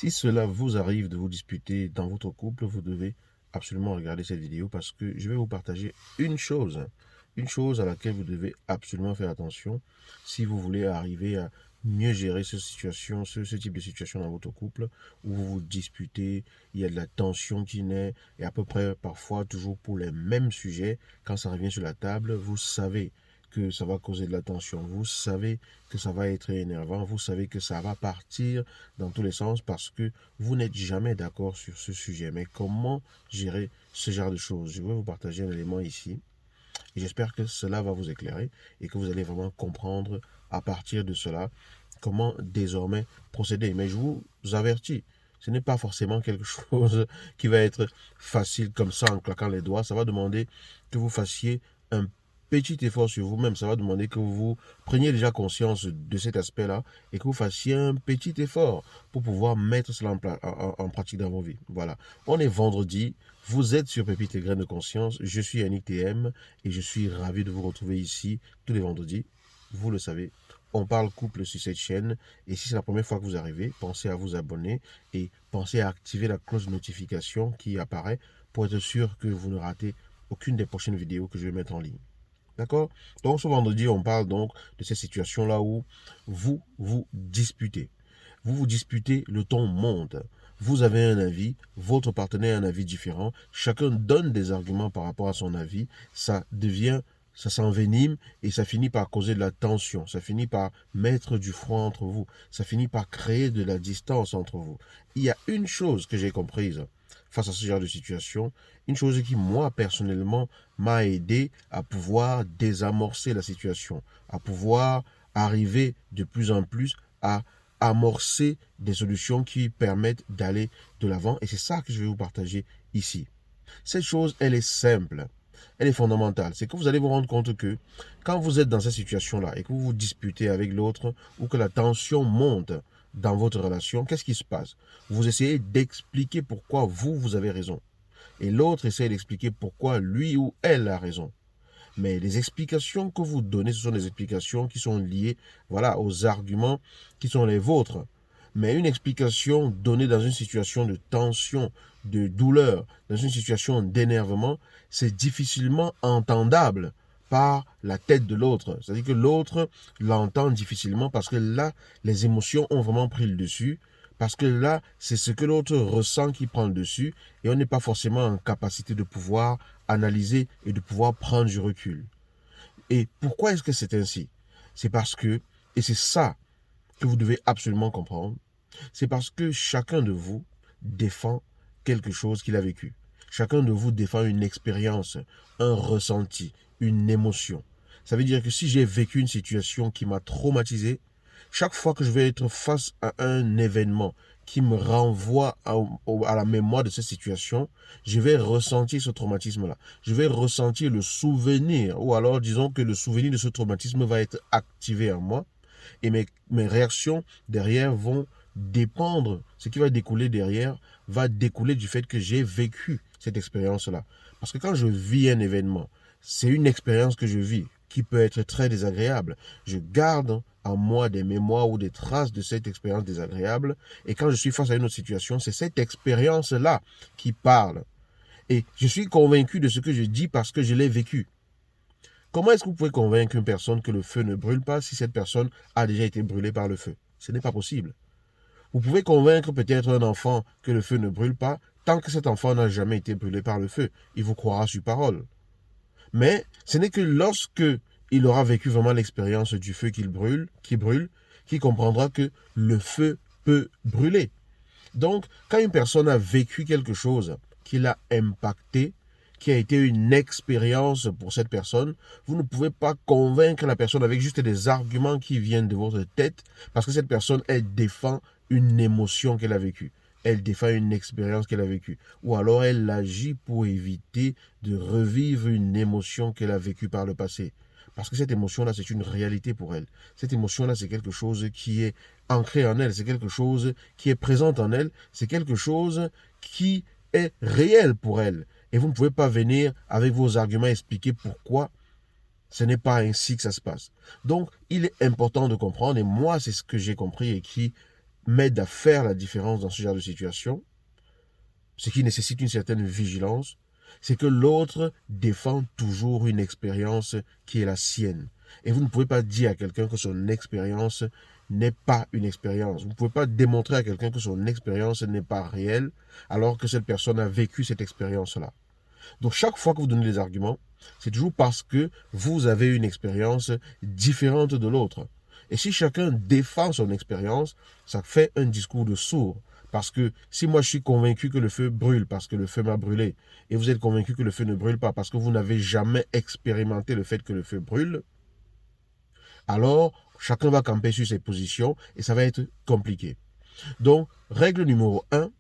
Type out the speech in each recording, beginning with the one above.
Si cela vous arrive de vous disputer dans votre couple, vous devez absolument regarder cette vidéo parce que je vais vous partager une chose à laquelle vous devez absolument faire attention si vous voulez arriver à mieux gérer ce type de situation dans votre couple où vous vous disputez, il y a de la tension qui naît et à peu près parfois toujours pour les mêmes sujets. Quand ça revient sur la table, vous savez que ça va causer de la tension, vous savez que ça va être énervant, vous savez que ça va partir dans tous les sens parce que vous n'êtes jamais d'accord sur ce sujet. Mais comment gérer ce genre de choses? Je vais vous partager un élément ici et j'espère que cela va vous éclairer et que vous allez vraiment comprendre à partir de cela comment désormais procéder. Mais je vous avertis, ce n'est pas forcément quelque chose qui va être facile comme ça en claquant les doigts. Ça va demander que vous fassiez un petit effort sur vous-même. Ça va demander que vous preniez déjà conscience de cet aspect-là et que vous fassiez un petit effort pour pouvoir mettre cela en pratique dans vos vies. Voilà. On est vendredi. Vous êtes sur Pépite et Graines de Conscience. Je suis Yannick TM et je suis ravi de vous retrouver ici tous les vendredis. Vous le savez, on parle couple sur cette chaîne. Et si c'est la première fois que vous arrivez, pensez à vous abonner et pensez à activer la cloche de notification qui apparaît pour être sûr que vous ne ratez aucune des prochaines vidéos que je vais mettre en ligne. D'accord? Donc ce vendredi, on parle donc de ces situations-là où vous vous disputez. Vous vous disputez, le ton monte. Vous avez un avis, votre partenaire a un avis différent. Chacun donne des arguments par rapport à son avis. Ça s'envenime et ça finit par causer de la tension. Ça finit par mettre du froid entre vous. Ça finit par créer de la distance entre vous. Il y a une chose que j'ai comprise face à ce genre de situation, une chose qui, moi, personnellement, m'a aidé à pouvoir désamorcer la situation, à pouvoir arriver de plus en plus à amorcer des solutions qui permettent d'aller de l'avant. Et c'est ça que je vais vous partager ici. Cette chose, elle est simple. Elle est fondamentale. C'est que vous allez vous rendre compte que quand vous êtes dans cette situation-là et que vous vous disputez avec l'autre ou que la tension monte dans votre relation, qu'est-ce qui se passe? Vous essayez d'expliquer pourquoi vous avez raison. Et l'autre essaie d'expliquer pourquoi lui ou elle a raison. Mais les explications que vous donnez, ce sont des explications qui sont liées, voilà, aux arguments qui sont les vôtres. Mais une explication donnée dans une situation de tension, de douleur, dans une situation d'énervement, c'est difficilement entendable par la tête de l'autre. C'est-à-dire que l'autre l'entend difficilement parce que là, les émotions ont vraiment pris le dessus. Parce que là, c'est ce que l'autre ressent qui prend le dessus et on n'est pas forcément en capacité de pouvoir analyser et de pouvoir prendre du recul. Et pourquoi est-ce que c'est ainsi? C'est parce que, et c'est ça que vous devez absolument comprendre, c'est parce que chacun de vous défend quelque chose qu'il a vécu. Chacun de vous défend une expérience, un ressenti, une émotion. Ça veut dire que si j'ai vécu une situation qui m'a traumatisé, chaque fois que je vais être face à un événement qui me renvoie à la mémoire de cette situation, je vais ressentir ce traumatisme-là. Je vais ressentir le souvenir, ou alors disons que le souvenir de ce traumatisme va être activé en moi, et mes réactions derrière vont dépendre, ce qui va découler derrière va découler du fait que j'ai vécu cette expérience-là. Parce que quand je vis un événement, c'est une expérience que je vis qui peut être très désagréable. Je garde en moi des mémoires ou des traces de cette expérience désagréable. Et quand je suis face à une autre situation, c'est cette expérience-là qui parle. Et je suis convaincu de ce que je dis parce que je l'ai vécu. Comment est-ce que vous pouvez convaincre une personne que le feu ne brûle pas si cette personne a déjà été brûlée par le feu? Ce n'est pas possible. Vous pouvez convaincre peut-être un enfant que le feu ne brûle pas tant que cet enfant n'a jamais été brûlé par le feu. Il vous croira sur parole. Mais ce n'est que lorsque il aura vécu vraiment l'expérience du feu qu'il comprendra que le feu peut brûler. Donc, quand une personne a vécu quelque chose qui l'a impacté, qui a été une expérience pour cette personne, vous ne pouvez pas convaincre la personne avec juste des arguments qui viennent de votre tête, parce que cette personne, elle défend une émotion qu'elle a vécue. Elle défend une expérience qu'elle a vécue. Ou alors elle agit pour éviter de revivre une émotion qu'elle a vécue par le passé. Parce que cette émotion-là, c'est une réalité pour elle. Cette émotion-là, c'est quelque chose qui est ancré en elle. C'est quelque chose qui est présent en elle. C'est quelque chose qui est réel pour elle. Et vous ne pouvez pas venir avec vos arguments expliquer pourquoi ce n'est pas ainsi que ça se passe. Donc, il est important de comprendre, et moi, c'est ce que j'ai compris et qui m'aide à faire la différence dans ce genre de situation, ce qui nécessite une certaine vigilance, c'est que l'autre défend toujours une expérience qui est la sienne. Et vous ne pouvez pas dire à quelqu'un que son expérience n'est pas une expérience. Vous ne pouvez pas démontrer à quelqu'un que son expérience n'est pas réelle alors que cette personne a vécu cette expérience-là. Donc chaque fois que vous donnez des arguments, c'est toujours parce que vous avez une expérience différente de l'autre. Et si chacun défend son expérience, ça fait un discours de sourd. Parce que si moi je suis convaincu que le feu brûle parce que le feu m'a brûlé, et vous êtes convaincu que le feu ne brûle pas parce que vous n'avez jamais expérimenté le fait que le feu brûle, alors chacun va camper sur ses positions et ça va être compliqué. Donc, règle numéro 1,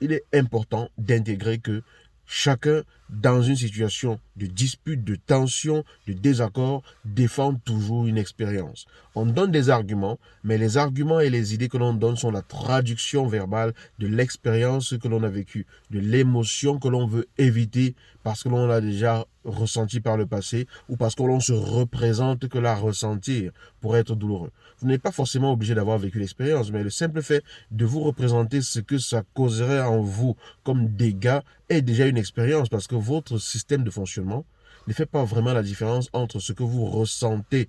il est important d'intégrer que chacun, dans une situation de dispute, de tension, de désaccord, défend toujours une expérience. On donne des arguments, mais les arguments et les idées que l'on donne sont la traduction verbale de l'expérience que l'on a vécue, de l'émotion que l'on veut éviter parce que l'on l'a déjà ressenti par le passé ou parce que l'on se représente que la ressentir pour être douloureux. Vous n'êtes pas forcément obligé d'avoir vécu l'expérience, mais le simple fait de vous représenter ce que ça causerait en vous comme dégâts est déjà une expérience parce que votre système de fonctionnement ne fait pas vraiment la différence entre ce que vous ressentez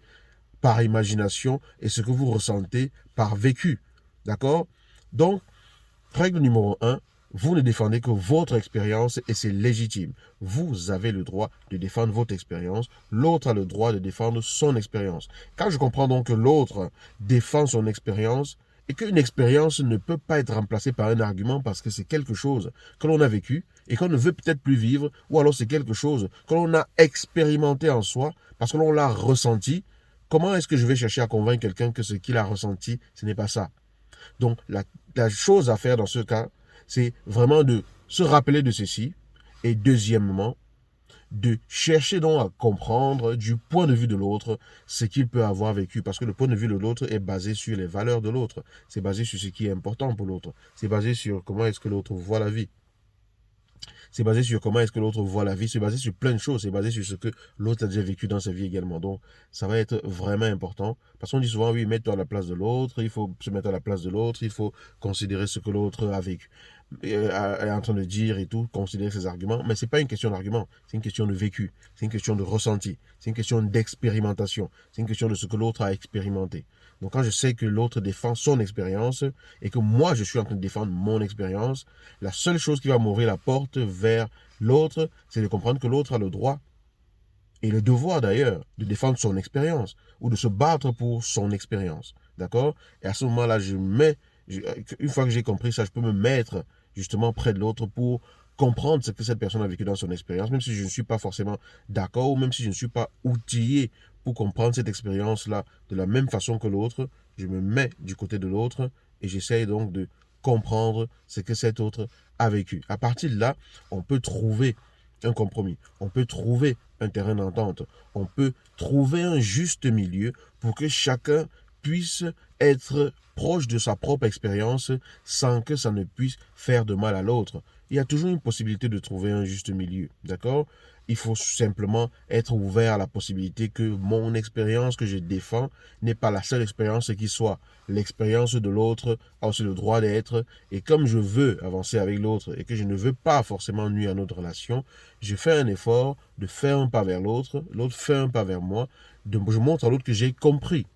par imagination et ce que vous ressentez par vécu. D'accord? Donc, règle numéro 1, vous ne défendez que votre expérience et c'est légitime. Vous avez le droit de défendre votre expérience, l'autre a le droit de défendre son expérience. Quand je comprends donc que l'autre défend son expérience et qu'une expérience ne peut pas être remplacée par un argument parce que c'est quelque chose que l'on a vécu et qu'on ne veut peut-être plus vivre, ou alors c'est quelque chose que l'on a expérimenté en soi parce que l'on l'a ressenti, comment est-ce que je vais chercher à convaincre quelqu'un que ce qu'il a ressenti, ce n'est pas ça? Donc, la chose à faire dans ce cas, c'est vraiment de se rappeler de ceci. Et deuxièmement, de chercher donc à comprendre du point de vue de l'autre ce qu'il peut avoir vécu. Parce que le point de vue de l'autre est basé sur les valeurs de l'autre. C'est basé sur ce qui est important pour l'autre. C'est basé sur comment est-ce que l'autre voit la vie. C'est basé sur comment est-ce que l'autre voit la vie. C'est basé sur plein de choses. C'est basé sur ce que l'autre a déjà vécu dans sa vie également. Donc, ça va être vraiment important. Parce qu'on dit souvent, oui, mets-toi à la place de l'autre. Il faut se mettre à la place de l'autre. Il faut considérer ce que l'autre a vécu, est en train de dire et tout, considérer ses arguments. Mais ce n'est pas une question d'argument. C'est une question de vécu. C'est une question de ressenti. C'est une question d'expérimentation. C'est une question de ce que l'autre a expérimenté. Donc, quand je sais que l'autre défend son expérience et que moi, je suis en train de défendre mon expérience, la seule chose qui va m'ouvrir la porte vers l'autre, c'est de comprendre que l'autre a le droit et le devoir d'ailleurs de défendre son expérience ou de se battre pour son expérience. D'accord? Et à ce moment-là, une fois que j'ai compris ça, je peux me mettre justement près de l'autre pour comprendre ce que cette personne a vécu dans son expérience, même si je ne suis pas forcément d'accord ou même si je ne suis pas outillé pour comprendre cette expérience-là de la même façon que l'autre, je me mets du côté de l'autre et j'essaye donc de comprendre ce que cet autre a vécu. À partir de là, on peut trouver un compromis, on peut trouver un terrain d'entente, on peut trouver un juste milieu pour que chacun puisse être proche de sa propre expérience sans que ça ne puisse faire de mal à l'autre. Il y a toujours une possibilité de trouver un juste milieu, d'accord? Il faut simplement être ouvert à la possibilité que mon expérience que je défends n'est pas la seule expérience qui soit. L'expérience de l'autre a aussi le droit d'être. Et comme je veux avancer avec l'autre et que je ne veux pas forcément nuire à notre relation, je fais un effort de faire un pas vers l'autre, l'autre fait un pas vers moi, je montre à l'autre que j'ai compris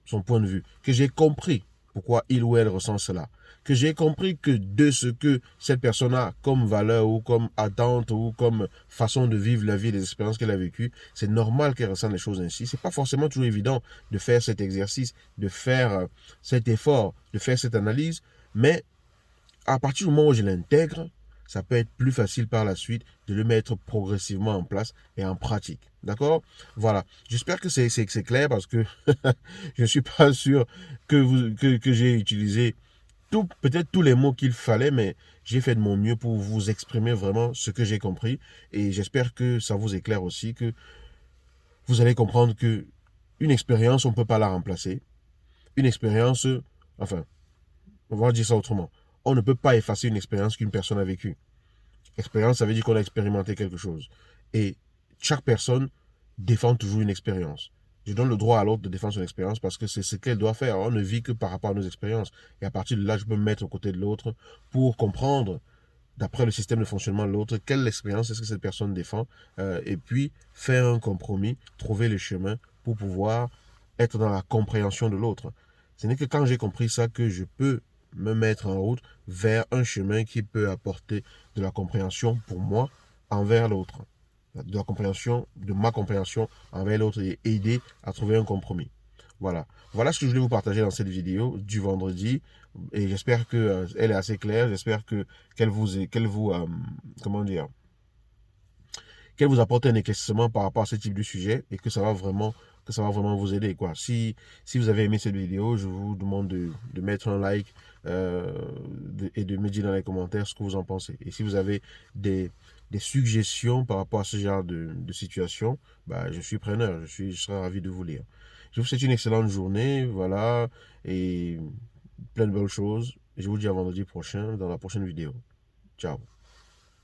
son point de vue, que j'ai compris pourquoi il ou elle ressent cela, que j'ai compris que de ce que cette personne a comme valeur ou comme attente ou comme façon de vivre la vie, les expériences qu'elle a vécues, c'est normal qu'elle ressente les choses ainsi. C'est pas forcément toujours évident de faire cet exercice, de faire cet effort, de faire cette analyse, mais à partir du moment où je l'intègre, ça peut être plus facile par la suite de le mettre progressivement en place et en pratique. D'accord? Voilà. J'espère que c'est clair parce que je ne suis pas sûr que j'ai utilisé peut-être tous les mots qu'il fallait, mais j'ai fait de mon mieux pour vous exprimer vraiment ce que j'ai compris. Et j'espère que ça vous éclaire aussi, que vous allez comprendre que une expérience, on ne peut pas la remplacer. Une expérience, enfin, on va dire ça autrement. On ne peut pas effacer une expérience qu'une personne a vécue. Expérience, ça veut dire qu'on a expérimenté quelque chose. Et chaque personne défend toujours une expérience. Je donne le droit à l'autre de défendre son expérience parce que c'est ce qu'elle doit faire. On ne vit que par rapport à nos expériences. Et à partir de là, je peux me mettre aux côtés de l'autre pour comprendre, d'après le système de fonctionnement de l'autre, quelle expérience est-ce que cette personne défend, et puis faire un compromis, trouver le chemin pour pouvoir être dans la compréhension de l'autre. Ce n'est que quand j'ai compris ça que je peux me mettre en route vers un chemin qui peut apporter de la compréhension pour moi envers l'autre. De la compréhension, de ma compréhension envers l'autre et aider à trouver un compromis. Voilà. Voilà ce que je voulais vous partager dans cette vidéo du vendredi. Et j'espère que elle est assez claire. J'espère que comment dire, qu'elle vous apporte un éclaircissement par rapport à ce type de sujet et que ça va vraiment vous aider, quoi. Si vous avez aimé cette vidéo, je vous demande de mettre un like, et de me dire dans les commentaires ce que vous en pensez. Et si vous avez des suggestions par rapport à ce genre de situation, bah, je suis preneur, je serai ravi de vous lire. Je vous souhaite une excellente journée, voilà, et plein de belles choses. Je vous dis à vendredi prochain dans la prochaine vidéo. Ciao.